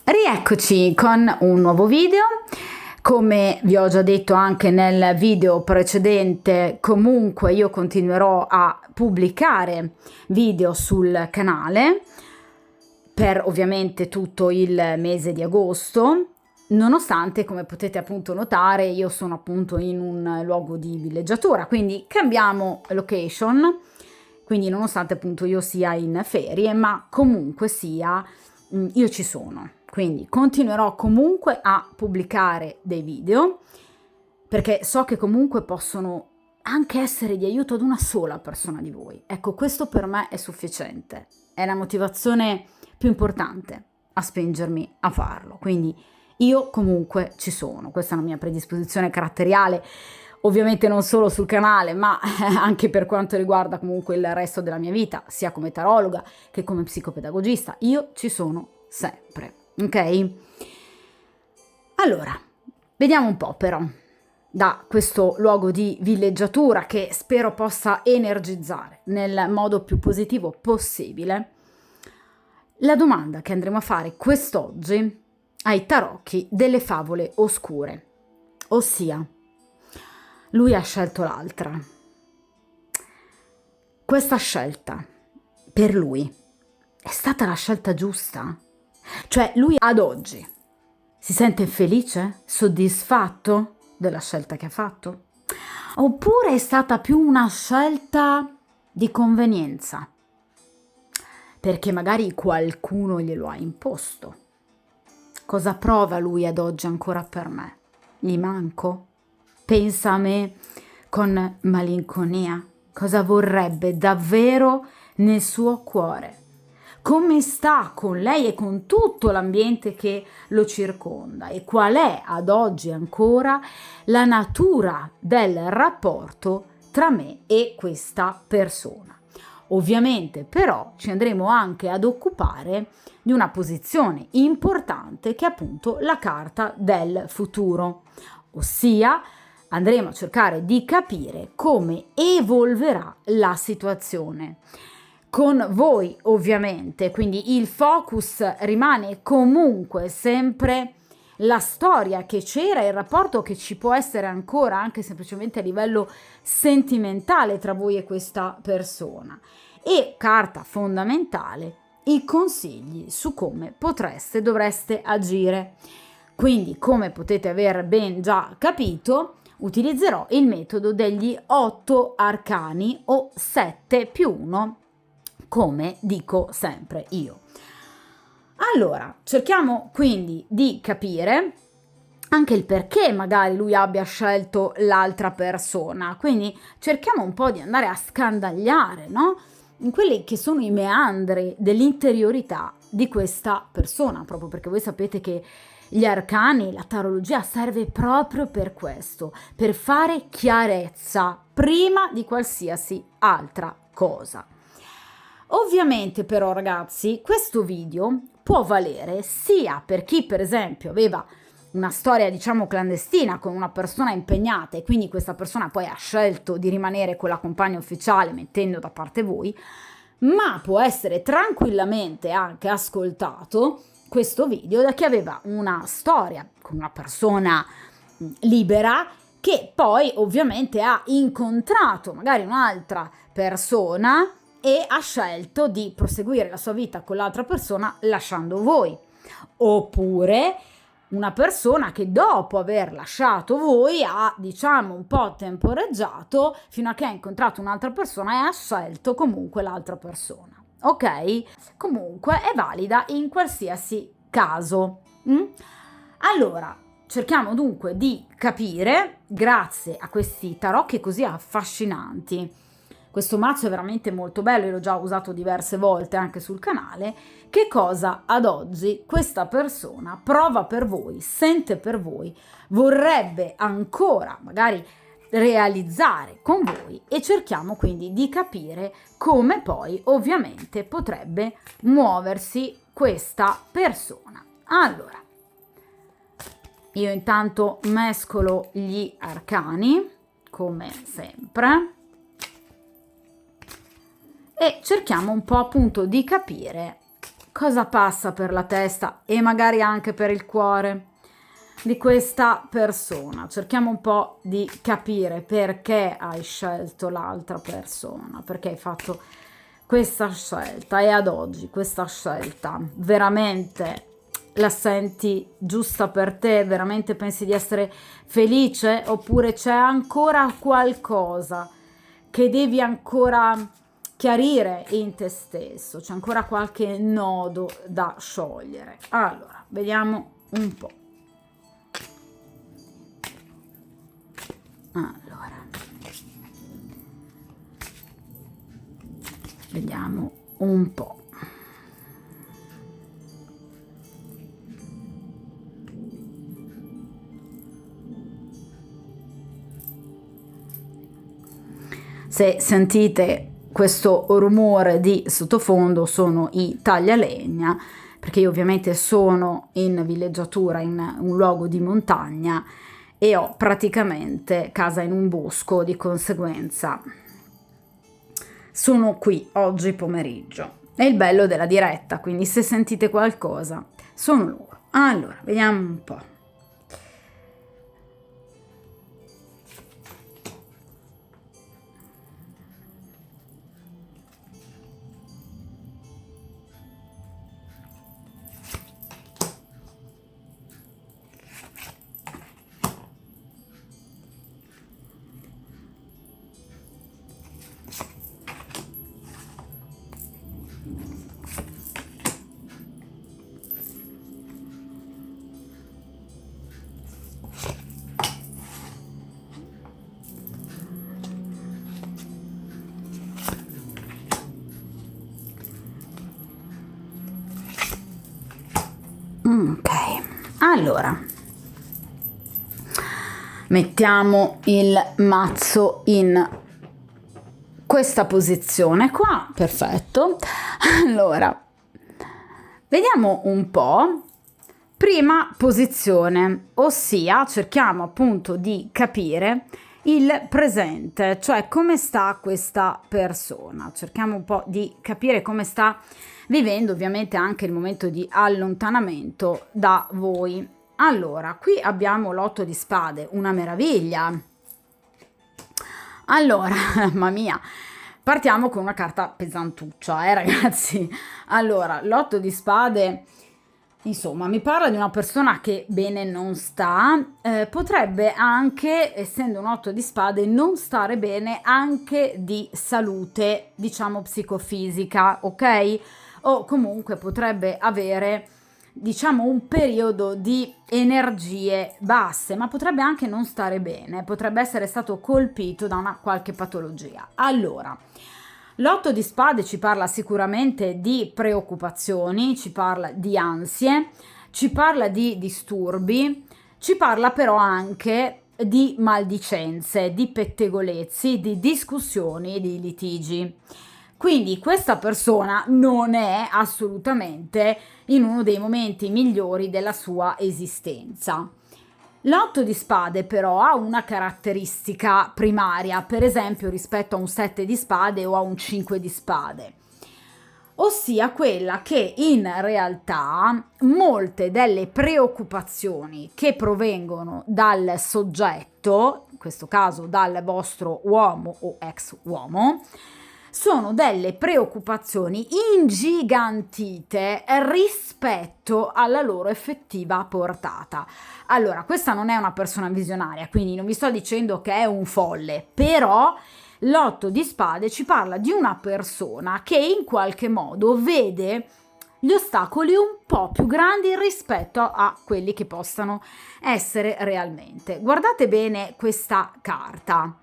Rieccoci con un nuovo video. Come vi ho già detto anche nel video precedente, comunque io continuerò a pubblicare video sul canale per ovviamente tutto il mese di agosto, nonostante, come potete appunto notare, io sono appunto in un luogo di villeggiatura, quindi cambiamo location, quindi nonostante appunto io sia in ferie, ma comunque sia io ci sono. Quindi continuerò comunque a pubblicare dei video, perché so che comunque possono anche essere di aiuto ad una sola persona di voi. Ecco, questo per me è sufficiente, è la motivazione più importante a spingermi a farlo. Quindi io comunque ci sono, questa è la mia predisposizione caratteriale, ovviamente non solo sul canale, ma anche per quanto riguarda comunque il resto della mia vita, sia come tarologa che come psicopedagogista. Io ci sono sempre. Ok? Allora, vediamo un po' però, da questo luogo di villeggiatura che spero possa energizzare nel modo più positivo possibile, la domanda che andremo a fare quest'oggi ai tarocchi delle favole oscure, ossia, lui ha scelto l'altra. Questa scelta, per lui, è stata la scelta giusta? Cioè lui ad oggi si sente felice, soddisfatto della scelta che ha fatto? Oppure è stata più una scelta di convenienza? Perché magari qualcuno glielo ha imposto. Cosa prova lui ad oggi ancora per me? Gli manco? Pensa a me con malinconia? Cosa vorrebbe davvero nel suo cuore? Come sta con lei e con tutto l'ambiente che lo circonda? E qual è ad oggi ancora la natura del rapporto tra me e questa persona? Ovviamente però ci andremo anche ad occupare di una posizione importante che è appunto la carta del futuro, ossia andremo a cercare di capire come evolverà la situazione. Con voi ovviamente, quindi il focus rimane comunque sempre la storia che c'era, il rapporto che ci può essere ancora anche semplicemente a livello sentimentale tra voi e questa persona, e carta fondamentale, i consigli su come dovreste agire. Quindi, come potete aver ben già capito, utilizzerò il metodo degli 8 arcani o 7+1, come dico sempre io. Allora, cerchiamo quindi di capire anche il perché magari lui abbia scelto l'altra persona, quindi cerchiamo un po' di andare a scandagliare, no? In quelli che sono i meandri dell'interiorità di questa persona, proprio perché voi sapete che gli arcani, la tarologia serve proprio per questo, per fare chiarezza prima di qualsiasi altra cosa. Ovviamente però ragazzi, questo video può valere sia per chi per esempio aveva una storia diciamo clandestina con una persona impegnata e quindi questa persona poi ha scelto di rimanere con la compagna ufficiale mettendo da parte voi, ma può essere tranquillamente anche ascoltato questo video da chi aveva una storia con una persona libera che poi ovviamente ha incontrato magari un'altra persona e ha scelto di proseguire la sua vita con l'altra persona lasciando voi, oppure una persona che dopo aver lasciato voi ha diciamo un po' temporeggiato fino a che ha incontrato un'altra persona e ha scelto comunque l'altra persona, ok? Comunque è valida in qualsiasi caso. Allora cerchiamo dunque di capire, grazie a questi tarocchi così affascinanti. Questo mazzo è veramente molto bello, io l'ho già usato diverse volte anche sul canale. Che cosa ad oggi questa persona prova per voi, sente per voi, vorrebbe ancora magari realizzare con voi, e cerchiamo quindi di capire come poi ovviamente potrebbe muoversi questa persona. Allora, io intanto mescolo gli arcani come sempre e cerchiamo un po' appunto di capire Cosa passa per la testa e magari anche per il cuore di questa persona? Cerchiamo un po' di capire perché hai scelto l'altra persona, perché hai fatto questa scelta e ad oggi questa scelta veramente la senti giusta per te? Veramente pensi di essere felice? Oppure c'è ancora qualcosa che devi ancora chiarire in te stesso? C'è ancora qualche nodo da sciogliere? Allora, vediamo un po'. Allora, vediamo un po'. Se sentite questo rumore di sottofondo sono i taglialegna, perché io ovviamente sono in villeggiatura in un luogo di montagna e ho praticamente casa in un bosco, di conseguenza sono qui oggi pomeriggio. È il bello della diretta, quindi se sentite qualcosa sono loro. Allora, vediamo un po'. Ok, allora mettiamo il mazzo in questa posizione qua, perfetto. Allora, vediamo un po'. Prima posizione, ossia cerchiamo appunto di capire il presente, cioè come sta questa persona. Cerchiamo un po' di capire come sta vivendo ovviamente anche il momento di allontanamento da voi. Allora, qui abbiamo l'8 di spade, una meraviglia. Allora, mamma mia, partiamo con una carta pesantuccia, ragazzi. Allora, l'8 di spade, insomma, mi parla di una persona che bene non sta, potrebbe anche, essendo un 8 di spade, non stare bene anche di salute, diciamo psicofisica, ok? O comunque potrebbe avere, diciamo, un periodo di energie basse, ma potrebbe anche non stare bene, potrebbe essere stato colpito da una qualche patologia. Allora, l'8 di spade ci parla sicuramente di preoccupazioni, ci parla di ansie, ci parla di disturbi, ci parla però anche di maldicenze, di pettegolezzi, di discussioni, di litigi. Quindi questa persona non è assolutamente in uno dei momenti migliori della sua esistenza. L'8 di spade però ha una caratteristica primaria, per esempio rispetto a un 7 di spade o a un 5 di spade, ossia quella che in realtà molte delle preoccupazioni che provengono dal soggetto, in questo caso dal vostro uomo o ex uomo, sono delle preoccupazioni ingigantite rispetto alla loro effettiva portata. Allora, questa non è una persona visionaria, quindi non vi sto dicendo che è un folle, però l'8 di spade ci parla di una persona che in qualche modo vede gli ostacoli un po' più grandi rispetto a quelli che possano essere realmente. Guardate bene questa carta.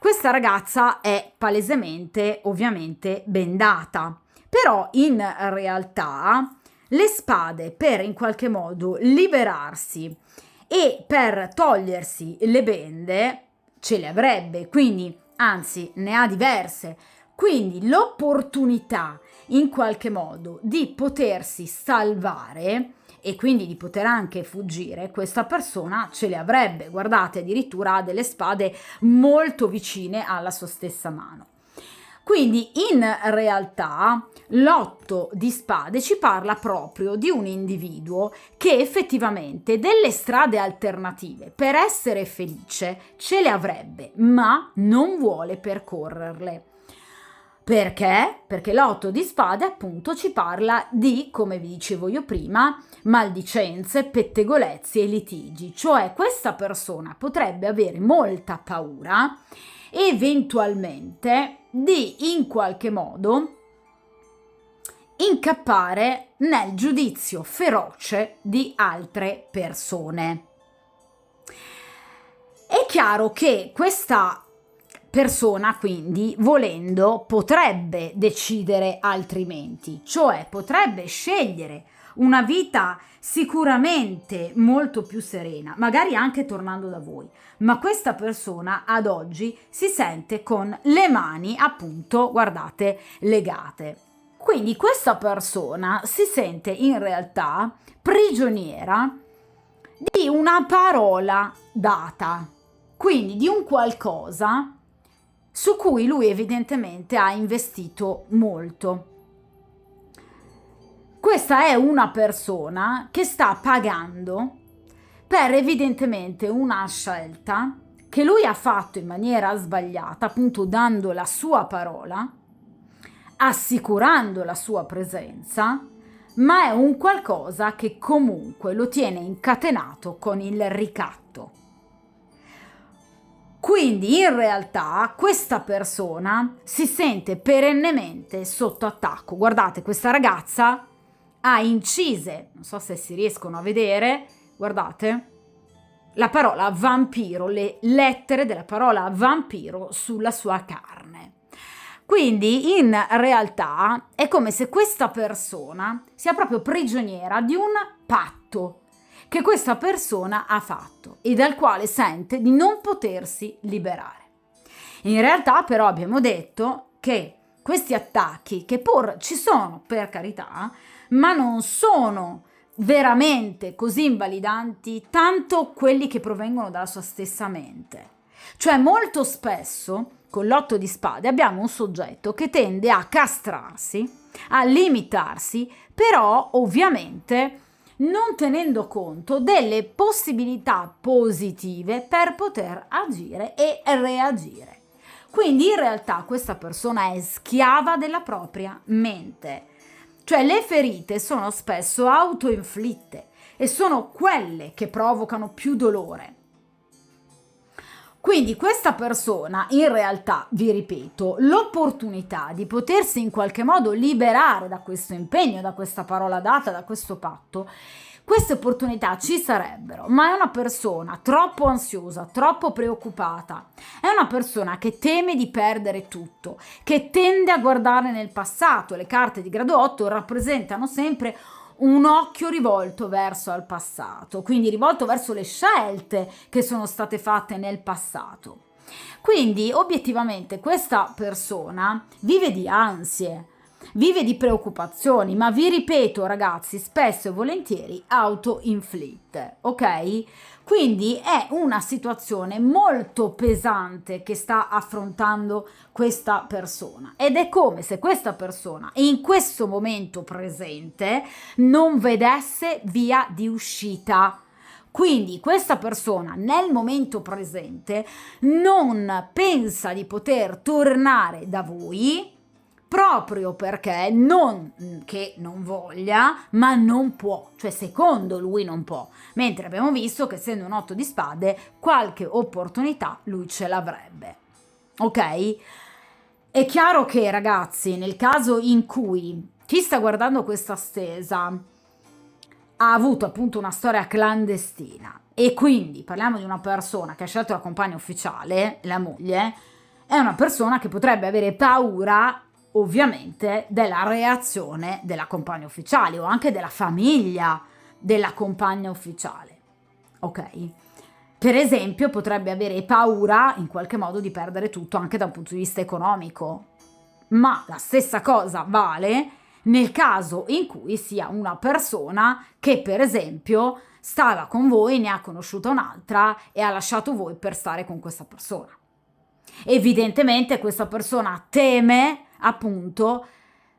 Questa ragazza è palesemente, ovviamente, bendata, però in realtà le spade, per in qualche modo liberarsi e per togliersi le bende, ce le avrebbe, quindi anzi ne ha diverse, quindi l'opportunità in qualche modo di potersi salvare e quindi di poter anche fuggire, questa persona ce le avrebbe. Guardate, addirittura ha delle spade molto vicine alla sua stessa mano. Quindi in realtà l'otto di spade ci parla proprio di un individuo che effettivamente delle strade alternative per essere felice ce le avrebbe, ma non vuole percorrerle. Perché? Perché l'otto di spade appunto ci parla di, come vi dicevo io prima, maldicenze, pettegolezzi e litigi, cioè questa persona potrebbe avere molta paura eventualmente di in qualche modo incappare nel giudizio feroce di altre persone. È chiaro che questa persona quindi, volendo, potrebbe decidere altrimenti, cioè potrebbe scegliere una vita sicuramente molto più serena, magari anche tornando da voi, ma questa persona ad oggi si sente con le mani, appunto, guardate, legate. Quindi questa persona si sente in realtà prigioniera di una parola data, quindi di un qualcosa su cui lui evidentemente ha investito molto. Questa è una persona che sta pagando per evidentemente una scelta che lui ha fatto in maniera sbagliata, appunto dando la sua parola, assicurando la sua presenza, ma è un qualcosa che comunque lo tiene incatenato con il ricatto. Quindi in realtà questa persona si sente perennemente sotto attacco. Guardate, questa ragazza ha incise, non so se si riescono a vedere, guardate, la parola vampiro, le lettere della parola vampiro sulla sua carne. Quindi in realtà è come se questa persona sia proprio prigioniera di un patto che questa persona ha fatto e dal quale sente di non potersi liberare. In realtà però abbiamo detto che questi attacchi, che pur ci sono per carità, ma non sono veramente così invalidanti tanto quelli che provengono dalla sua stessa mente. Cioè molto spesso con l'otto di spade abbiamo un soggetto che tende a castrarsi, a limitarsi, però ovviamente non tenendo conto delle possibilità positive per poter agire e reagire. Quindi in realtà questa persona è schiava della propria mente, cioè le ferite sono spesso autoinflitte e sono quelle che provocano più dolore. Quindi questa persona in realtà, vi ripeto, l'opportunità di potersi in qualche modo liberare da questo impegno, da questa parola data, da questo patto, queste opportunità ci sarebbero, ma è una persona troppo ansiosa, troppo preoccupata, è una persona che teme di perdere tutto, che tende a guardare nel passato. Le carte di grado 8 rappresentano sempre un occhio rivolto verso il passato, quindi rivolto verso le scelte che sono state fatte nel passato. Quindi obiettivamente questa persona vive di ansie, vive di preoccupazioni, ma vi ripeto ragazzi, spesso e volentieri autoinflitte, ok? Quindi è una situazione molto pesante che sta affrontando questa persona ed è come se questa persona in questo momento presente non vedesse via di uscita. Quindi questa persona nel momento presente non pensa di poter tornare da voi proprio perché non che non voglia, ma non può, cioè secondo lui non può, mentre abbiamo visto che essendo un 8 di spade qualche opportunità lui ce l'avrebbe, ok? È chiaro che ragazzi, nel caso in cui chi sta guardando questa stesa ha avuto appunto una storia clandestina e quindi parliamo di una persona che ha scelto la compagna ufficiale, la moglie, è una persona che potrebbe avere paura ovviamente della reazione della compagna ufficiale o anche della famiglia della compagna ufficiale, ok? Per esempio potrebbe avere paura in qualche modo di perdere tutto anche da un punto di vista economico, ma la stessa cosa vale nel caso in cui sia una persona che per esempio stava con voi, ne ha conosciuta un'altra e ha lasciato voi per stare con questa persona. Evidentemente questa persona teme, appunto,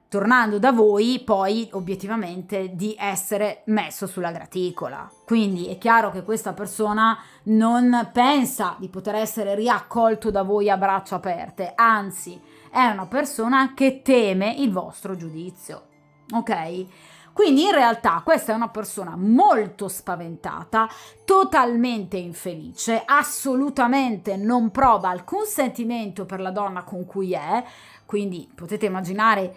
tornando da voi, poi obiettivamente di essere messo sulla graticola. Quindi è chiaro che questa persona non pensa di poter essere riaccolto da voi a braccia aperte, anzi è una persona che teme il vostro giudizio, ok? Quindi in realtà questa è una persona molto spaventata, totalmente infelice, assolutamente non prova alcun sentimento per la donna con cui è, quindi potete immaginare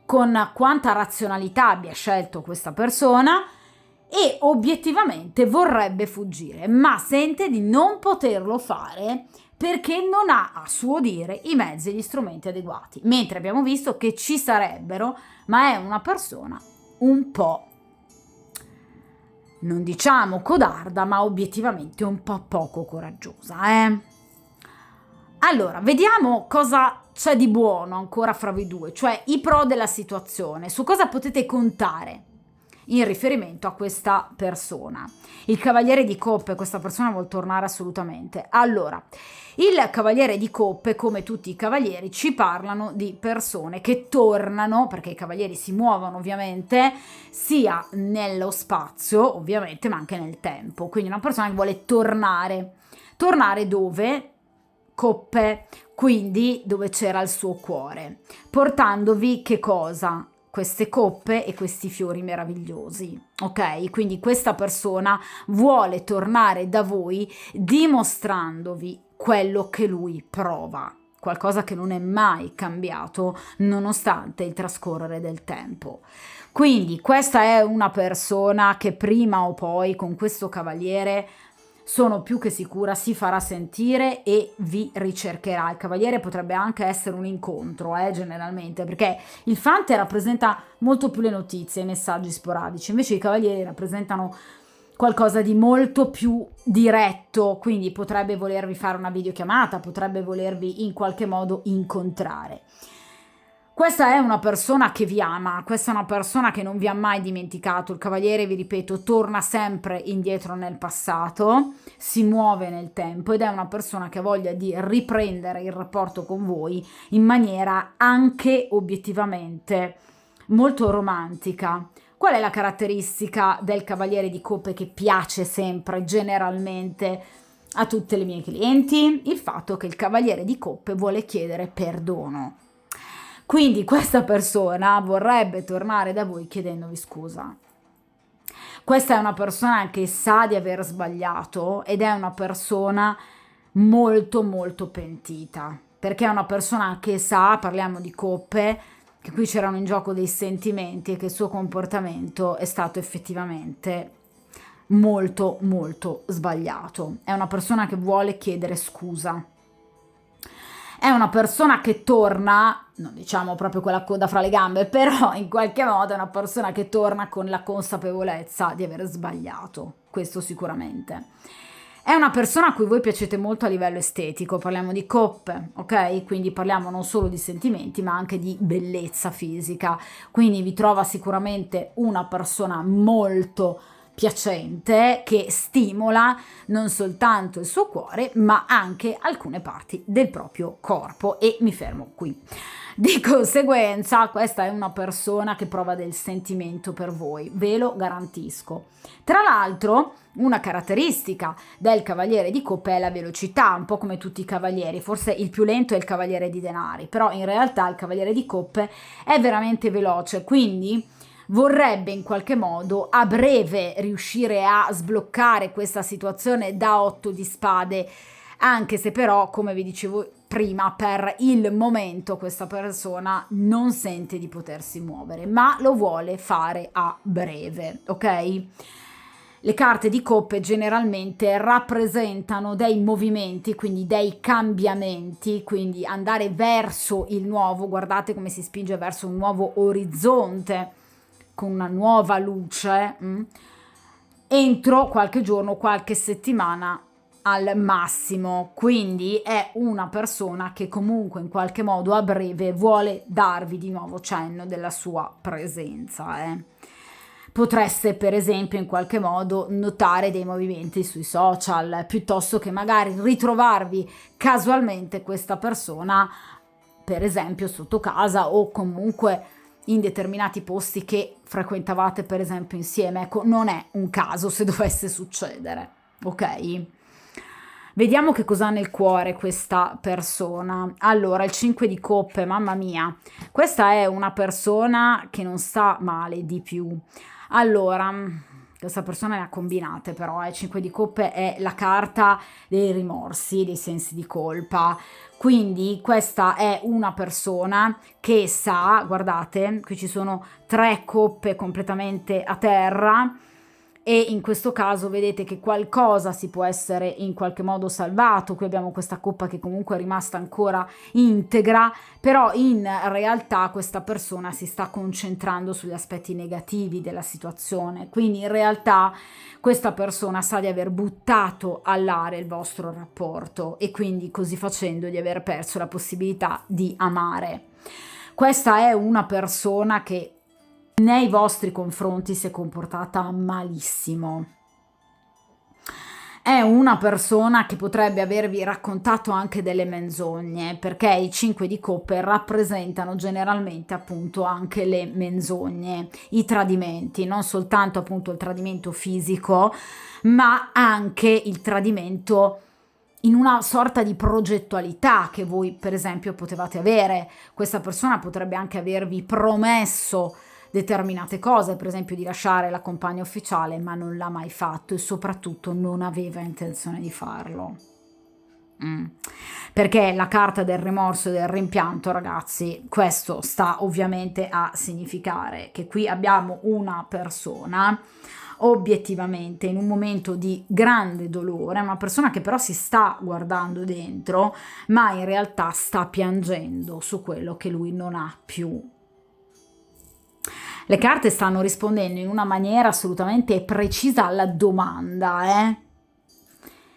con quanta razionalità abbia scelto questa persona e obiettivamente vorrebbe fuggire, ma sente di non poterlo fare perché non ha, a suo dire, i mezzi e gli strumenti adeguati, mentre abbiamo visto che ci sarebbero, ma è una persona un po', non diciamo codarda, ma obiettivamente un po' poco coraggiosa, Allora, vediamo cosa c'è di buono ancora fra voi due, cioè i pro della situazione, su cosa potete contare in riferimento a questa persona. Il cavaliere di coppe, questa persona vuol tornare assolutamente. Allora, il cavaliere di coppe, come tutti i cavalieri, ci parlano di persone che tornano, perché i cavalieri si muovono ovviamente, sia nello spazio, ovviamente, ma anche nel tempo. Quindi una persona che vuole tornare. Tornare dove? Coppe, quindi dove c'era il suo cuore, portandovi che cosa? Queste coppe e questi fiori meravigliosi, ok? Quindi questa persona vuole tornare da voi dimostrandovi quello che lui prova, qualcosa che non è mai cambiato nonostante il trascorrere del tempo. Quindi questa è una persona che prima o poi con questo cavaliere, sono più che sicura, si farà sentire e vi ricercherà. Il cavaliere potrebbe anche essere un incontro, generalmente, perché il fante rappresenta molto più le notizie, i messaggi sporadici, invece i cavalieri rappresentano qualcosa di molto più diretto, quindi potrebbe volervi fare una videochiamata, potrebbe volervi in qualche modo incontrare. Questa è una persona che vi ama, questa è una persona che non vi ha mai dimenticato. Il cavaliere, vi ripeto, torna sempre indietro nel passato, si muove nel tempo ed è una persona che ha voglia di riprendere il rapporto con voi in maniera anche obiettivamente molto romantica. Qual è la caratteristica del cavaliere di coppe che piace sempre, generalmente, a tutte le mie clienti? Il fatto che il cavaliere di coppe vuole chiedere perdono. Quindi questa persona vorrebbe tornare da voi chiedendovi scusa. Questa è una persona che sa di aver sbagliato ed è una persona molto molto pentita, perché è una persona che sa, parliamo di coppe, che qui c'erano in gioco dei sentimenti e che il suo comportamento è stato effettivamente molto molto sbagliato. È una persona che vuole chiedere scusa. È una persona che torna, non diciamo proprio con la coda fra le gambe, però in qualche modo è una persona che torna con la consapevolezza di aver sbagliato, questo sicuramente. È una persona a cui voi piacete molto a livello estetico, parliamo di coppe, ok? Quindi parliamo non solo di sentimenti, ma anche di bellezza fisica. Quindi vi trova sicuramente una persona molto piacente che stimola non soltanto il suo cuore ma anche alcune parti del proprio corpo, e mi fermo qui. Di conseguenza questa è una persona che prova del sentimento per voi, ve lo garantisco. Tra l'altro una caratteristica del cavaliere di coppe è la velocità, un po' come tutti i cavalieri, forse il più lento è il cavaliere di denari, però in realtà il cavaliere di coppe è veramente veloce, quindi vorrebbe in qualche modo a breve riuscire a sbloccare questa situazione da 8 di spade, anche se però, come vi dicevo prima, per il momento questa persona non sente di potersi muovere, ma lo vuole fare a breve, ok? Le carte di coppe generalmente rappresentano dei movimenti, quindi dei cambiamenti, quindi andare verso il nuovo, guardate come si spinge verso un nuovo orizzonte, con una nuova luce, entro qualche giorno, qualche settimana al massimo. Quindi è una persona che comunque in qualche modo a breve vuole darvi di nuovo cenno della sua presenza. potreste per esempio in qualche modo notare dei movimenti sui social, piuttosto che magari ritrovarvi casualmente questa persona, per esempio sotto casa o comunque in determinati posti che frequentavate per esempio insieme. Ecco, non è un caso se dovesse succedere, ok? Vediamo che cosa ha nel cuore questa persona. Allora, il 5 di coppe, mamma mia, questa è una persona che non sta male di più. Allora, questa persona ne ha combinate però, 5 di coppe è la carta dei rimorsi, dei sensi di colpa. Quindi questa è una persona che sa, guardate, qui ci sono 3 coppe completamente a terra, e in questo caso vedete che qualcosa si può essere in qualche modo salvato. Qui abbiamo questa coppa che comunque è rimasta ancora integra, però in realtà questa persona si sta concentrando sugli aspetti negativi della situazione, quindi in realtà questa persona sa di aver buttato all'aria il vostro rapporto e quindi così facendo di aver perso la possibilità di amare. Questa è una persona che nei vostri confronti si è comportata malissimo. È una persona che potrebbe avervi raccontato anche delle menzogne, perché i 5 di coppe rappresentano generalmente appunto anche le menzogne, i tradimenti, non soltanto appunto il tradimento fisico, ma anche il tradimento in una sorta di progettualità che voi per esempio potevate avere. Questa persona potrebbe anche avervi promesso determinate cose, per esempio di lasciare la compagna ufficiale, ma non l'ha mai fatto e soprattutto non aveva intenzione di farlo. Perché la carta del rimorso e del rimpianto, ragazzi, questo sta ovviamente a significare che qui abbiamo una persona obiettivamente in un momento di grande dolore, una persona che però si sta guardando dentro, ma in realtà sta piangendo su quello che lui non ha più. Le carte stanno rispondendo in una maniera assolutamente precisa alla domanda,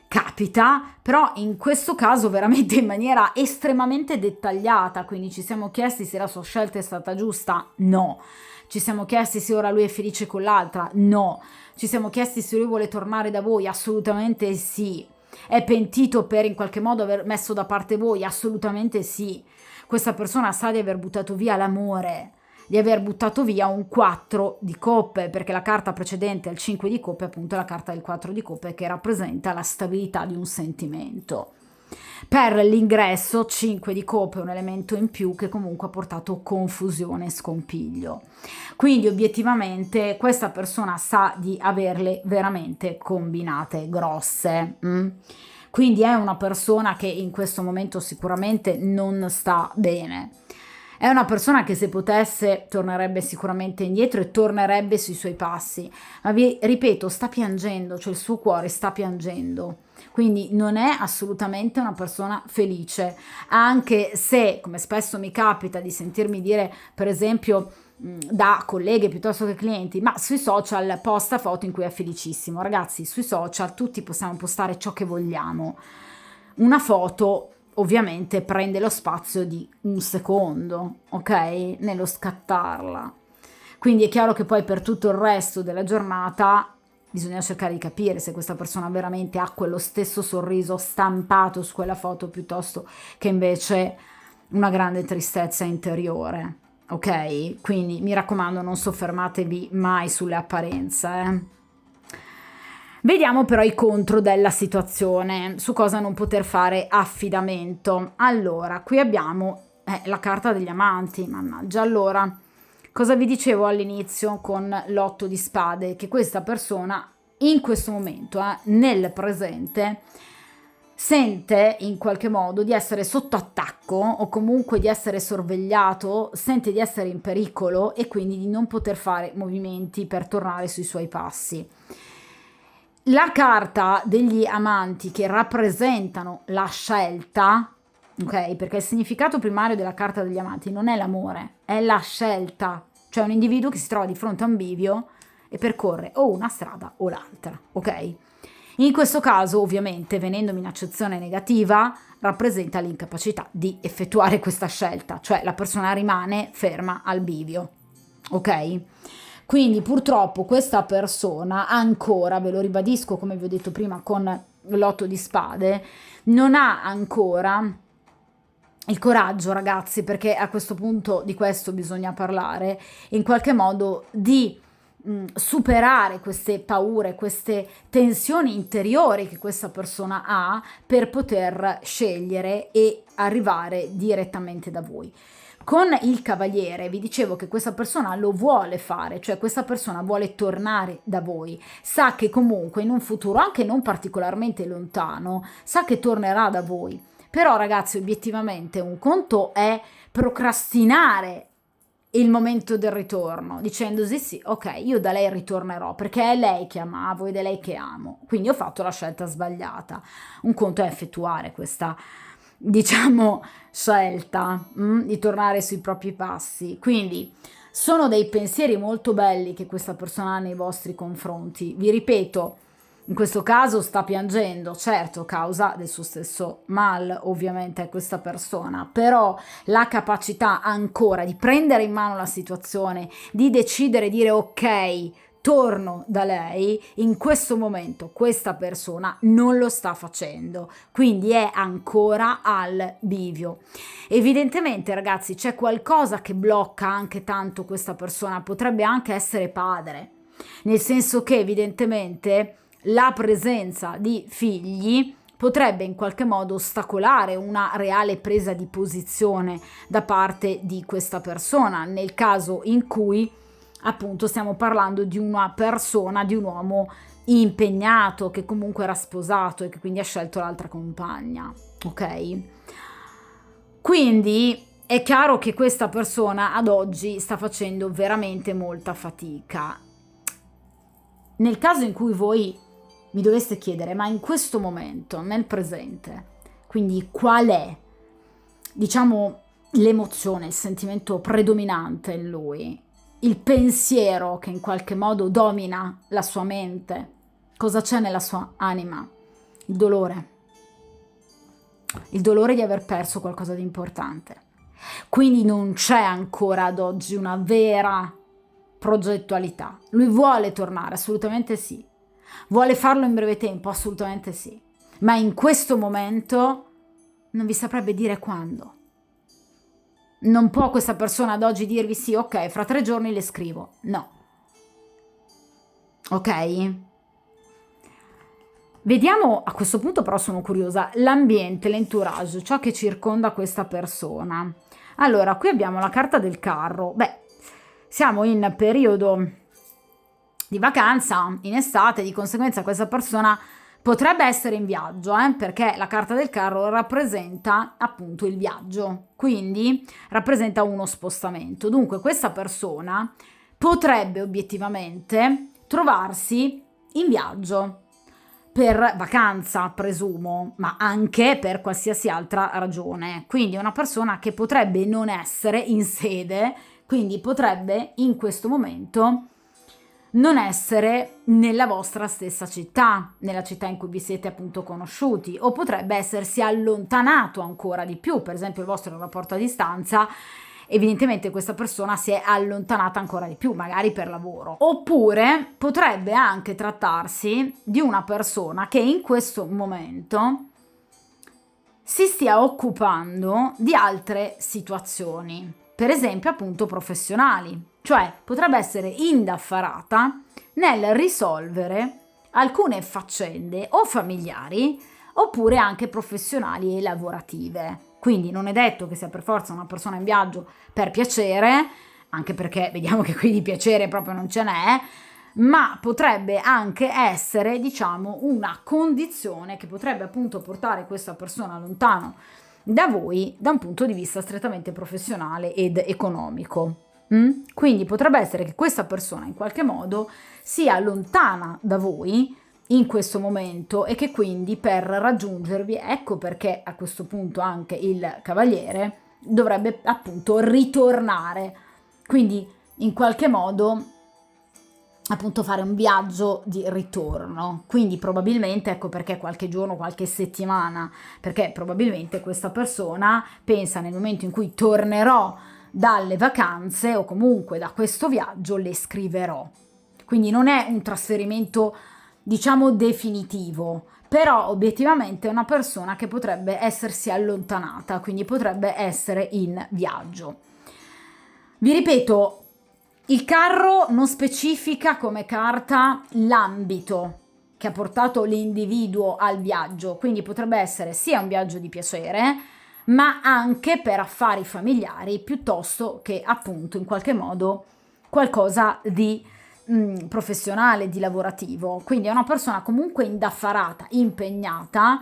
Capita, però in questo caso veramente in maniera estremamente dettagliata, quindi ci siamo chiesti se la sua scelta è stata giusta? No. Ci siamo chiesti se ora lui è felice con l'altra? No. Ci siamo chiesti se lui vuole tornare da voi? Assolutamente sì. È pentito per in qualche modo aver messo da parte voi? Assolutamente sì. Questa persona sa di aver buttato via l'amore, di aver buttato via un 4 di coppe, perché la carta precedente al 5 di coppe appunto è la carta del 4 di coppe che rappresenta la stabilità di un sentimento. Per l'ingresso 5 di coppe è un elemento in più che comunque ha portato confusione e scompiglio. Quindi obiettivamente questa persona sa di averle veramente combinate grosse. Quindi è una persona che in questo momento sicuramente non sta bene. È una persona che se potesse tornerebbe sicuramente indietro e tornerebbe sui suoi passi, ma vi ripeto, sta piangendo, cioè il suo cuore sta piangendo, quindi non è assolutamente una persona felice, anche se, come spesso mi capita di sentirmi dire, per esempio, da colleghe piuttosto che clienti, ma sui social posta foto in cui è felicissimo. Ragazzi, sui social tutti possiamo postare ciò che vogliamo. Una foto ovviamente prende lo spazio di un secondo, ok? Nello scattarla. Quindi è chiaro che poi per tutto il resto della giornata bisogna cercare di capire se questa persona veramente ha quello stesso sorriso stampato su quella foto piuttosto che invece una grande tristezza interiore, ok? Quindi mi raccomando, non soffermatevi mai sulle apparenze, Vediamo però i contro della situazione, su cosa non poter fare affidamento. Allora, qui abbiamo la carta degli amanti, mannaggia. Allora, cosa vi dicevo all'inizio con l'8 di spade? Che questa persona in questo momento, nel presente, sente in qualche modo di essere sotto attacco o comunque di essere sorvegliato, sente di essere in pericolo e quindi di non poter fare movimenti per tornare sui suoi passi. La carta degli amanti che rappresentano la scelta, ok? Perché il significato primario della carta degli amanti non è l'amore, è la scelta, cioè un individuo che si trova di fronte a un bivio e percorre o una strada o l'altra, ok? In questo caso, ovviamente, venendomi in accezione negativa, rappresenta l'incapacità di effettuare questa scelta, cioè la persona rimane ferma al bivio, ok? Quindi purtroppo questa persona ancora, ve lo ribadisco come vi ho detto prima con l'otto di spade, non ha ancora il coraggio, ragazzi, perché a questo punto di questo bisogna parlare, in qualche modo di superare queste paure, queste tensioni interiori che questa persona ha per poter scegliere e arrivare direttamente da voi. Con il cavaliere vi dicevo che questa persona lo vuole fare, cioè questa persona vuole tornare da voi, sa che comunque in un futuro anche non particolarmente lontano, sa che tornerà da voi. Però ragazzi, obiettivamente un conto è procrastinare il momento del ritorno, dicendosi sì, ok, io da lei ritornerò perché è lei che amavo ed è lei che amo, quindi ho fatto la scelta sbagliata. Un conto è effettuare questa, diciamo, scelta di tornare sui propri passi. Quindi sono dei pensieri molto belli che questa persona ha nei vostri confronti. Vi ripeto, in questo caso sta piangendo, certo, causa del suo stesso mal, ovviamente, è questa persona, però la capacità ancora di prendere in mano la situazione, di decidere, dire ok, torno da lei, in questo momento questa persona non lo sta facendo, quindi è ancora al bivio. Evidentemente, ragazzi, c'è qualcosa che blocca anche tanto questa persona, potrebbe anche essere padre, nel senso che evidentemente la presenza di figli potrebbe in qualche modo ostacolare una reale presa di posizione da parte di questa persona, nel caso in cui appunto stiamo parlando di una persona, di un uomo impegnato che comunque era sposato e che quindi ha scelto l'altra compagna, ok? Quindi è chiaro che questa persona ad oggi sta facendo veramente molta fatica. Nel caso in cui voi mi doveste chiedere, ma in questo momento, nel presente, quindi qual è, diciamo, l'emozione, il sentimento predominante in lui, il pensiero che in qualche modo domina la sua mente, cosa c'è nella sua anima? Il dolore di aver perso qualcosa di importante. Quindi non c'è ancora ad oggi una vera progettualità. Lui vuole tornare, assolutamente sì. Vuole farlo in breve tempo, assolutamente sì. Ma in questo momento non vi saprebbe dire quando. Non può questa persona ad oggi dirvi sì, ok, fra 3 giorni le scrivo. No. Ok? Vediamo, a questo punto però sono curiosa, l'ambiente, l'entourage, ciò che circonda questa persona. Allora, qui abbiamo la carta del carro. Beh, siamo in periodo di vacanza, in estate, di conseguenza questa persona potrebbe essere in viaggio, perché la carta del carro rappresenta appunto il viaggio, quindi rappresenta uno spostamento. Dunque questa persona potrebbe obiettivamente trovarsi in viaggio per vacanza, presumo, ma anche per qualsiasi altra ragione. Quindi è una persona che potrebbe non essere in sede, quindi potrebbe in questo momento non essere nella vostra stessa città, nella città in cui vi siete appunto conosciuti, o potrebbe essersi allontanato ancora di più, per esempio il vostro rapporto a distanza, evidentemente questa persona si è allontanata ancora di più, magari per lavoro. Oppure potrebbe anche trattarsi di una persona che in questo momento si stia occupando di altre situazioni, per esempio appunto professionali, cioè potrebbe essere indaffarata nel risolvere alcune faccende o familiari oppure anche professionali e lavorative. Quindi non è detto che sia per forza una persona in viaggio per piacere, anche perché vediamo che qui di piacere proprio non ce n'è, ma potrebbe anche essere, diciamo, una condizione che potrebbe appunto portare questa persona lontano da voi da un punto di vista strettamente professionale ed economico. Quindi potrebbe essere che questa persona in qualche modo sia lontana da voi in questo momento e che quindi per raggiungervi, ecco perché a questo punto anche il cavaliere dovrebbe appunto ritornare, quindi in qualche modo appunto fare un viaggio di ritorno, quindi probabilmente, ecco perché qualche giorno, qualche settimana, perché probabilmente questa persona pensa nel momento in cui tornerò dalle vacanze o comunque da questo viaggio le scriverò. Quindi non è un trasferimento, diciamo, definitivo, però obiettivamente è una persona che potrebbe essersi allontanata, quindi potrebbe essere in viaggio. Vi ripeto, il carro non specifica come carta l'ambito che ha portato l'individuo al viaggio, quindi potrebbe essere sia un viaggio di piacere, ma anche per affari familiari, piuttosto che appunto in qualche modo qualcosa di professionale, di lavorativo. Quindi è una persona comunque indaffarata, impegnata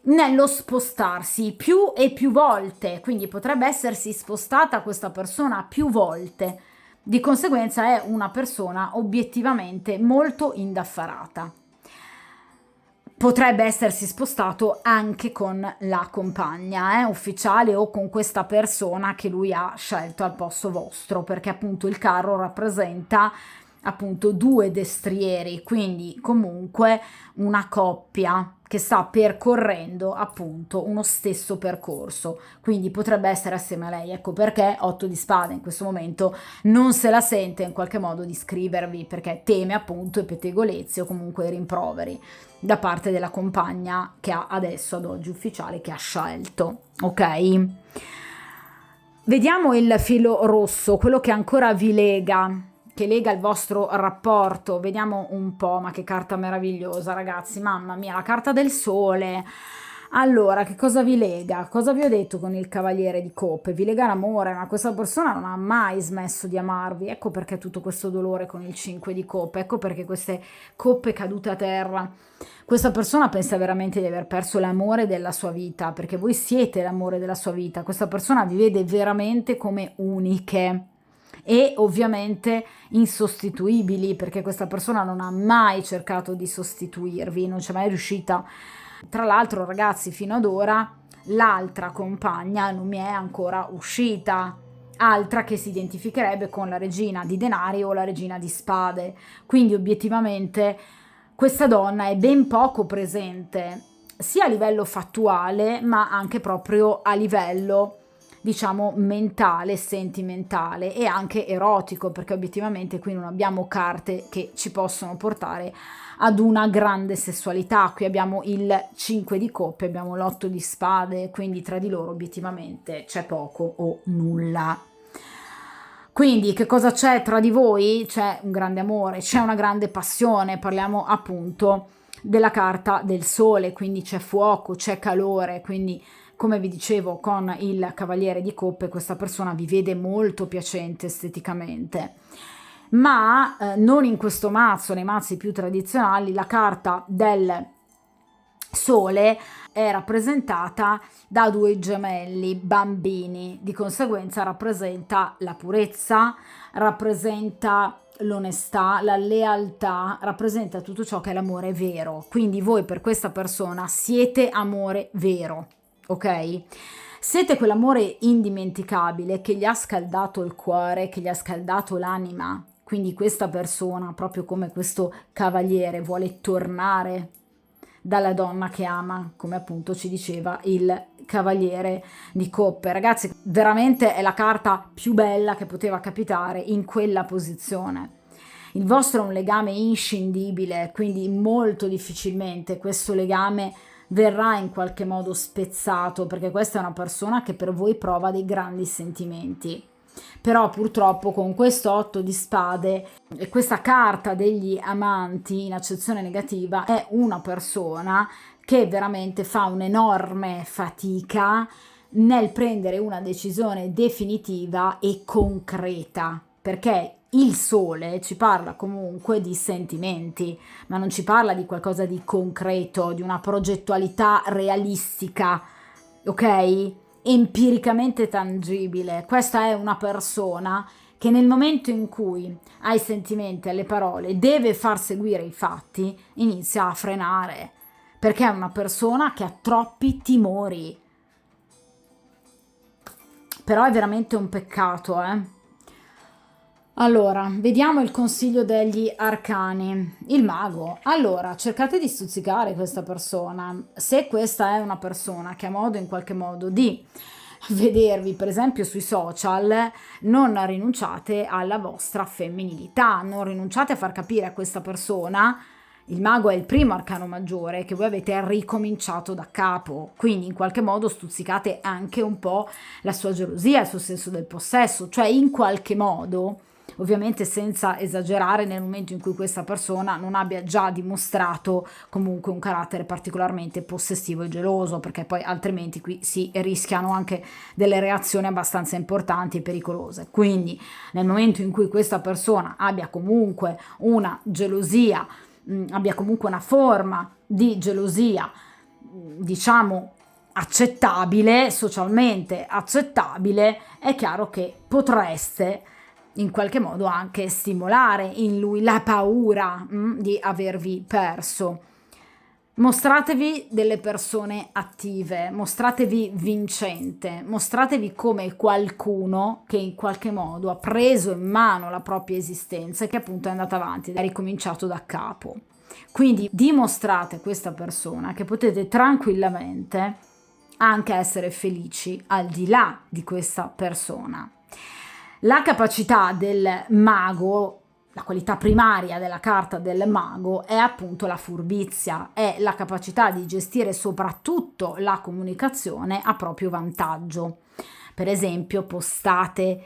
nello spostarsi più e più volte, quindi potrebbe essersi spostata questa persona più volte. Di conseguenza è una persona obiettivamente molto indaffarata. Potrebbe essersi spostato anche con la compagna ufficiale o con questa persona che lui ha scelto al posto vostro, perché appunto il carro rappresenta appunto due destrieri, quindi comunque una coppia che sta percorrendo appunto uno stesso percorso, quindi potrebbe essere assieme a lei. Ecco perché 8 di spade in questo momento non se la sente in qualche modo di scrivervi, perché teme appunto i pettegolezzi o comunque i rimproveri da parte della compagna che ha adesso ad oggi ufficiale, che ha scelto, ok? Vediamo il filo rosso, quello che ancora vi lega, che lega il vostro rapporto. Vediamo un po', ma che carta meravigliosa, ragazzi, mamma mia, la carta del sole. Allora, che cosa vi lega? Cosa vi ho detto con il cavaliere di coppe? Vi lega l'amore, ma questa persona non ha mai smesso di amarvi. Ecco perché tutto questo dolore con il 5 di coppe, ecco perché queste coppe cadute a terra. Questa persona pensa veramente di aver perso l'amore della sua vita, perché voi siete l'amore della sua vita. Questa persona vi vede veramente come uniche e ovviamente insostituibili, perché questa persona non ha mai cercato di sostituirvi, non c'è mai riuscita. Tra l'altro, ragazzi, fino ad ora l'altra compagna non mi è ancora uscita, altra che si identificherebbe con la regina di denari o la regina di spade. Quindi obiettivamente questa donna è ben poco presente sia a livello fattuale ma anche proprio a livello, diciamo, mentale, sentimentale e anche erotico, perché obiettivamente qui non abbiamo carte che ci possono portare ad una grande sessualità. Qui abbiamo il 5 di coppe, abbiamo l'8 di spade, quindi tra di loro obiettivamente c'è poco o nulla. Quindi che cosa c'è tra di voi? C'è un grande amore, c'è una grande passione, parliamo appunto della carta del sole, quindi c'è fuoco, c'è calore, quindi come vi dicevo con il cavaliere di coppe questa persona vi vede molto piacente esteticamente. Ma non in questo mazzo, nei mazzi più tradizionali, la carta del sole è rappresentata da due gemelli bambini, di conseguenza rappresenta la purezza, rappresenta l'onestà, la lealtà, rappresenta tutto ciò che è l'amore vero. Quindi voi per questa persona siete amore vero, ok? Siete quell'amore indimenticabile che gli ha scaldato il cuore, che gli ha scaldato l'anima. Quindi questa persona, proprio come questo cavaliere, vuole tornare dalla donna che ama, come appunto ci diceva il cavaliere di coppe. Ragazzi, veramente è la carta più bella che poteva capitare in quella posizione. Il vostro è un legame inscindibile, quindi molto difficilmente questo legame verrà in qualche modo spezzato, perché questa è una persona che per voi prova dei grandi sentimenti. Però purtroppo con questo 8 di spade e questa carta degli amanti in accezione negativa è una persona che veramente fa un'enorme fatica nel prendere una decisione definitiva e concreta, perché il sole ci parla comunque di sentimenti, ma non ci parla di qualcosa di concreto, di una progettualità realistica, ok? Empiricamente tangibile. Questa è una persona che nel momento in cui ai sentimenti, alle parole, deve far seguire i fatti, inizia a frenare, perché è una persona che ha troppi timori. Però è veramente un peccato, eh? Allora, vediamo il consiglio degli arcani. Il mago. Allora, cercate di stuzzicare questa persona. Se questa è una persona che ha modo in qualche modo di vedervi per esempio sui social, non rinunciate alla vostra femminilità, non rinunciate a far capire a questa persona. Il mago è il primo arcano maggiore, che voi avete ricominciato da capo, quindi in qualche modo stuzzicate anche un po' la sua gelosia, il suo senso del possesso, cioè in qualche modo, ovviamente senza esagerare, nel momento in cui questa persona non abbia già dimostrato comunque un carattere particolarmente possessivo e geloso, perché poi altrimenti qui si rischiano anche delle reazioni abbastanza importanti e pericolose. Quindi nel momento in cui questa persona abbia comunque una gelosia, abbia comunque una forma di gelosia, diciamo, accettabile, socialmente accettabile, è chiaro che potreste in qualche modo anche stimolare in lui la paura di avervi perso. Mostratevi delle persone attive, mostratevi vincente, mostratevi come qualcuno che in qualche modo ha preso in mano la propria esistenza e che appunto è andata avanti, ha ricominciato da capo. Quindi dimostrate a questa persona che potete tranquillamente anche essere felici al di là di questa persona. La capacità del mago, la qualità primaria della carta del mago è appunto la furbizia, è la capacità di gestire soprattutto la comunicazione a proprio vantaggio. Per esempio, postate,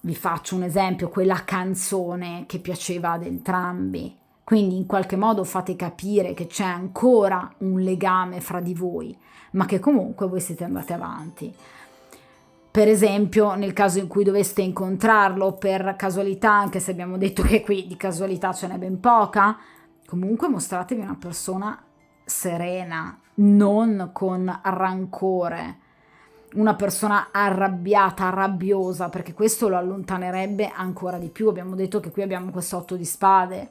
vi faccio un esempio, quella canzone che piaceva ad entrambi, quindi in qualche modo fate capire che c'è ancora un legame fra di voi, ma che comunque voi siete andati avanti. Per esempio, nel caso in cui doveste incontrarlo per casualità, anche se abbiamo detto che qui di casualità ce n'è ben poca, comunque mostratevi una persona serena, non con rancore, una persona arrabbiata, rabbiosa, perché questo lo allontanerebbe ancora di più. Abbiamo detto che qui abbiamo questo 8 di spade.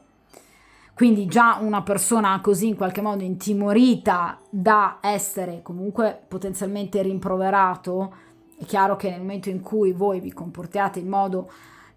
Quindi già una persona così in qualche modo intimorita da essere comunque potenzialmente rimproverato, è chiaro che nel momento in cui voi vi comportiate in modo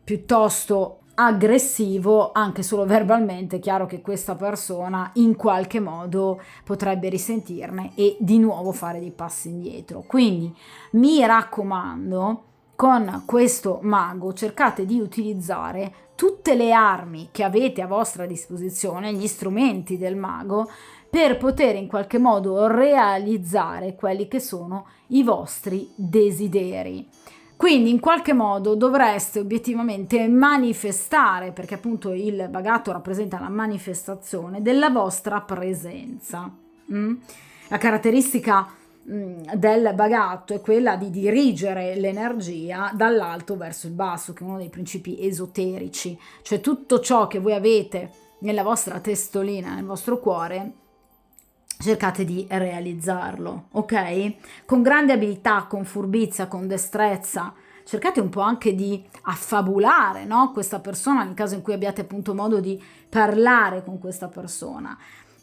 piuttosto aggressivo, anche solo verbalmente, è chiaro che questa persona in qualche modo potrebbe risentirne e di nuovo fare dei passi indietro. Quindi mi raccomando, con questo mago cercate di utilizzare tutte le armi che avete a vostra disposizione, gli strumenti del mago, per poter in qualche modo realizzare quelli che sono i vostri desideri. Quindi in qualche modo dovreste obiettivamente manifestare, perché appunto il bagatto rappresenta la manifestazione della vostra presenza. La caratteristica del bagatto è quella di dirigere l'energia dall'alto verso il basso, che è uno dei principi esoterici, cioè tutto ciò che voi avete nella vostra testolina, nel vostro cuore, cercate di realizzarlo, ok? Con grande abilità, con furbizia, con destrezza. Cercate un po' anche di affabulare, no? Questa persona nel caso in cui abbiate appunto modo di parlare con questa persona.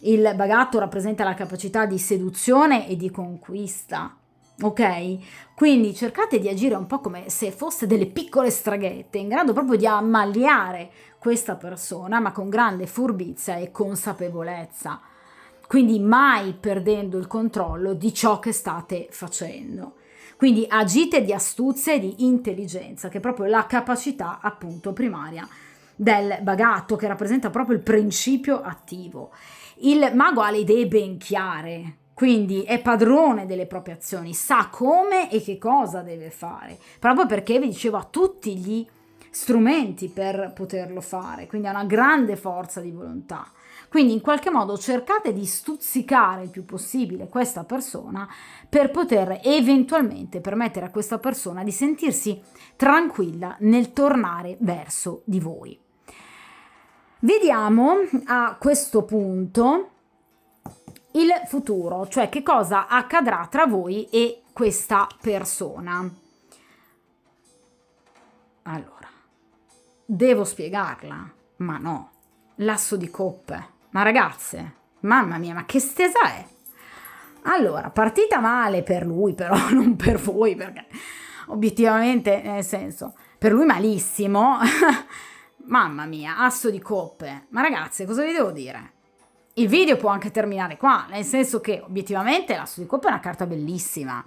Il bagatto rappresenta la capacità di seduzione e di conquista, ok? Quindi cercate di agire un po' come se foste delle piccole straghette, in grado proprio di ammaliare questa persona, ma con grande furbizia e consapevolezza. Quindi mai perdendo il controllo di ciò che state facendo. Quindi agite di astuzia e di intelligenza, che è proprio la capacità appunto primaria del bagatto, che rappresenta proprio il principio attivo. Il mago ha le idee ben chiare, quindi è padrone delle proprie azioni, sa come e che cosa deve fare, proprio perché vi dicevo ha tutti gli strumenti per poterlo fare, quindi ha una grande forza di volontà. Quindi in qualche modo cercate di stuzzicare il più possibile questa persona per poter eventualmente permettere a questa persona di sentirsi tranquilla nel tornare verso di voi. Vediamo a questo punto il futuro, cioè che cosa accadrà tra voi e questa persona. Allora, devo spiegarla? Ma no, l'asso di coppe. Ma ragazze, mamma mia, ma che stesa è? Allora, partita male per lui, però non per voi, perché obiettivamente, nel senso, per lui malissimo. Mamma mia, asso di coppe. Ma ragazze, cosa vi devo dire? Il video può anche terminare qua, nel senso che obiettivamente l'asso di coppe è una carta bellissima.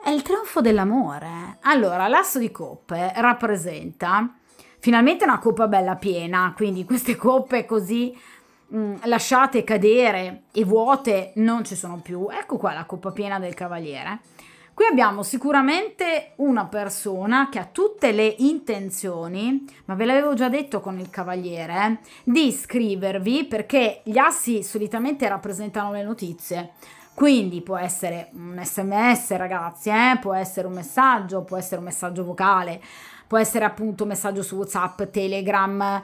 È il trionfo dell'amore. Allora, l'asso di coppe rappresenta finalmente una coppa bella piena, quindi queste coppe così lasciate cadere e vuote non ci sono più. Ecco qua la coppa piena del cavaliere. Qui abbiamo sicuramente una persona che ha tutte le intenzioni, ma ve l'avevo già detto con il cavaliere, di scrivervi, perché gli assi solitamente rappresentano le notizie. Quindi può essere un SMS, ragazzi, può essere un messaggio vocale, può essere appunto un messaggio su WhatsApp, Telegram,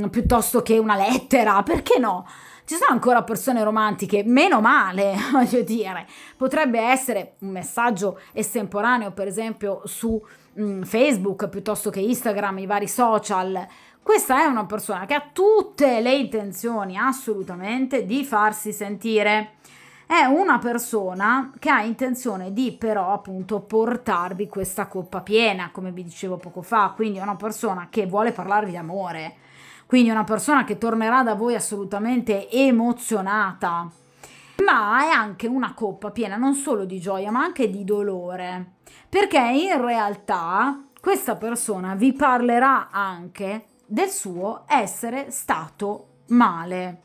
piuttosto che una lettera, perché no? Ci sono ancora persone romantiche, meno male, voglio dire. Potrebbe essere un messaggio estemporaneo, per esempio su Facebook, piuttosto che Instagram, i vari social. Questa è una persona che ha tutte le intenzioni, assolutamente, di farsi sentire. È una persona che ha intenzione di però appunto portarvi questa coppa piena, come vi dicevo poco fa, quindi è una persona che vuole parlarvi di amore, quindi è una persona che tornerà da voi assolutamente emozionata, ma è anche una coppa piena non solo di gioia ma anche di dolore, perché in realtà questa persona vi parlerà anche del suo essere stato male.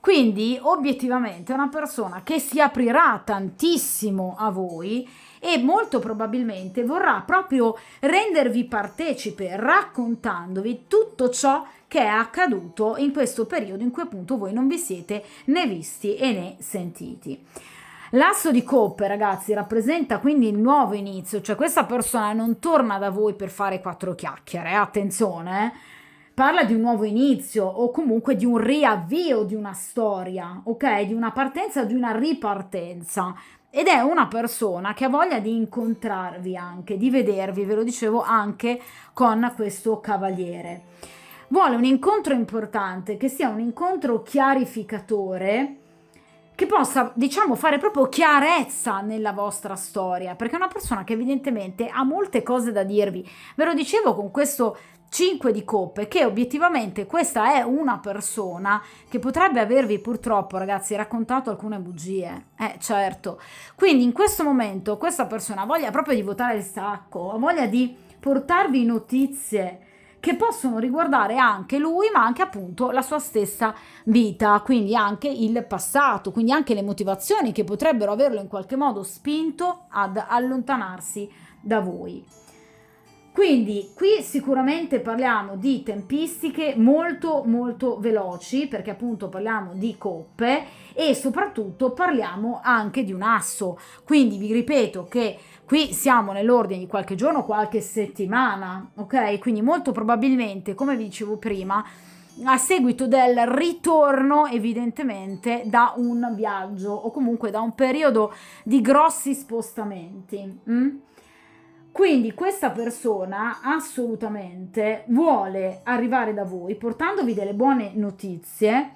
Quindi obiettivamente è una persona che si aprirà tantissimo a voi e molto probabilmente vorrà proprio rendervi partecipe, raccontandovi tutto ciò che è accaduto in questo periodo in cui appunto voi non vi siete né visti e né sentiti. L'asso di coppe, ragazzi, rappresenta quindi il nuovo inizio, cioè questa persona non torna da voi per fare quattro chiacchiere, attenzione, parla di un nuovo inizio o comunque di un riavvio di una storia, ok? Di una partenza, di una ripartenza. Ed è una persona che ha voglia di incontrarvi anche, di vedervi, ve lo dicevo, anche con questo cavaliere. Vuole un incontro importante, che sia un incontro chiarificatore, che possa, diciamo, fare proprio chiarezza nella vostra storia, perché è una persona che evidentemente ha molte cose da dirvi. Ve lo dicevo con questo 5 di coppe, che obiettivamente questa è una persona che potrebbe avervi purtroppo, ragazzi, raccontato alcune bugie. Certo. Quindi in questo momento questa persona ha voglia proprio di votare il sacco, ha voglia di portarvi notizie che possono riguardare anche lui, ma anche appunto la sua stessa vita, quindi anche il passato, quindi anche le motivazioni che potrebbero averlo in qualche modo spinto ad allontanarsi da voi. Quindi qui sicuramente parliamo di tempistiche molto molto veloci, perché appunto parliamo di coppe e soprattutto parliamo anche di un asso. Quindi vi ripeto che qui siamo nell'ordine di qualche giorno, qualche settimana, ok? Quindi molto probabilmente, come vi dicevo prima, a seguito del ritorno evidentemente da un viaggio o comunque da un periodo di grossi spostamenti. Quindi questa persona assolutamente vuole arrivare da voi portandovi delle buone notizie,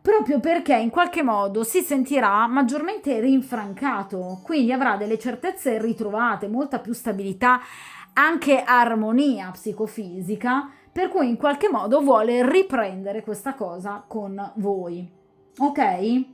proprio perché in qualche modo si sentirà maggiormente rinfrancato, quindi avrà delle certezze ritrovate, molta più stabilità, anche armonia psicofisica, per cui in qualche modo vuole riprendere questa cosa con voi. Ok?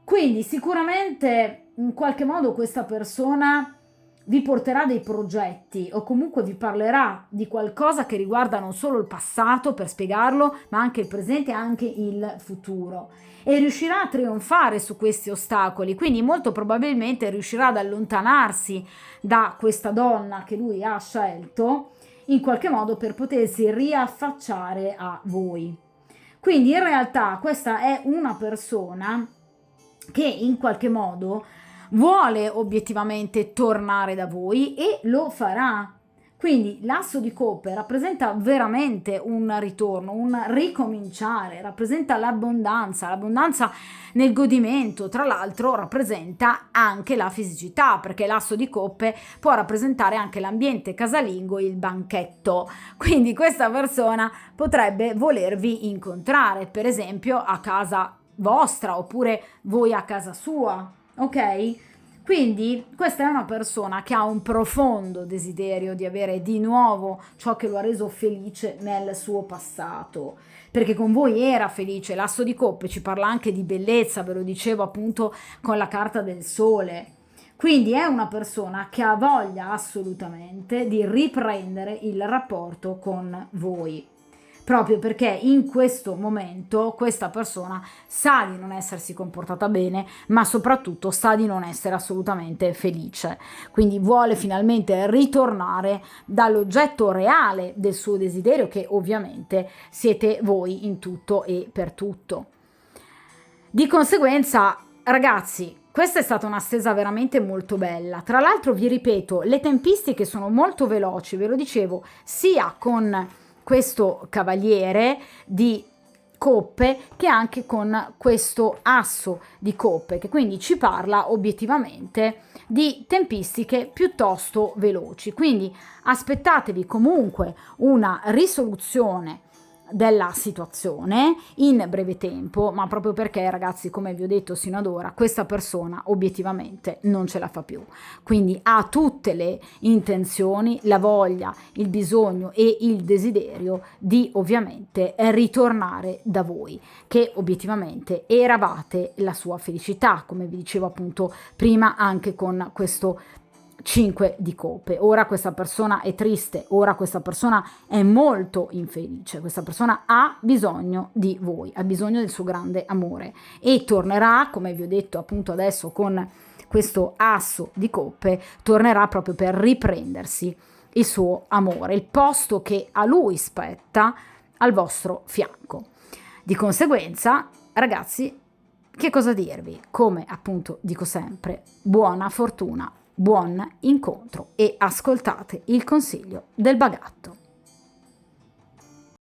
Quindi sicuramente in qualche modo questa persona vi porterà dei progetti o comunque vi parlerà di qualcosa che riguarda non solo il passato per spiegarlo, ma anche il presente e anche il futuro, e riuscirà a trionfare su questi ostacoli, quindi molto probabilmente riuscirà ad allontanarsi da questa donna che lui ha scelto in qualche modo per potersi riaffacciare a voi. Quindi in realtà questa è una persona che in qualche modo vuole obiettivamente tornare da voi e lo farà. Quindi l'asso di coppe rappresenta veramente un ritorno, un ricominciare, rappresenta l'abbondanza nel godimento, tra l'altro rappresenta anche la fisicità, perché l'asso di coppe può rappresentare anche l'ambiente casalingo, il banchetto. Quindi questa persona potrebbe volervi incontrare, per esempio a casa vostra oppure voi a casa sua, ok? Quindi questa è una persona che ha un profondo desiderio di avere di nuovo ciò che lo ha reso felice nel suo passato, perché con voi era felice. L'asso di coppe ci parla anche di bellezza, ve lo dicevo appunto con la carta del sole. Quindi è una persona che ha voglia assolutamente di riprendere il rapporto con voi, proprio perché in questo momento questa persona sa di non essersi comportata bene, ma soprattutto sa di non essere assolutamente felice. Quindi vuole finalmente ritornare dall'oggetto reale del suo desiderio, che ovviamente siete voi in tutto e per tutto. Di conseguenza, ragazzi, questa è stata una stesa veramente molto bella. Tra l'altro, vi ripeto, le tempistiche sono molto veloci, ve lo dicevo, sia con questo cavaliere di coppe che anche con questo asso di coppe, che quindi ci parla obiettivamente di tempistiche piuttosto veloci. Quindi aspettatevi comunque una risoluzione della situazione in breve tempo, ma proprio perché, ragazzi, come vi ho detto sino ad ora, questa persona obiettivamente non ce la fa più, quindi ha tutte le intenzioni, la voglia, il bisogno e il desiderio di ovviamente ritornare da voi, che obiettivamente eravate la sua felicità, come vi dicevo appunto prima anche con questo 5 di coppe. Ora questa persona è triste, ora questa persona è molto infelice, questa persona ha bisogno di voi, ha bisogno del suo grande amore e tornerà, come vi ho detto appunto adesso con questo asso di coppe, tornerà proprio per riprendersi il suo amore, il posto che a lui spetta al vostro fianco. Di conseguenza, ragazzi, che cosa dirvi? Come appunto dico sempre, buona fortuna, buon incontro e ascoltate il consiglio del bagatto.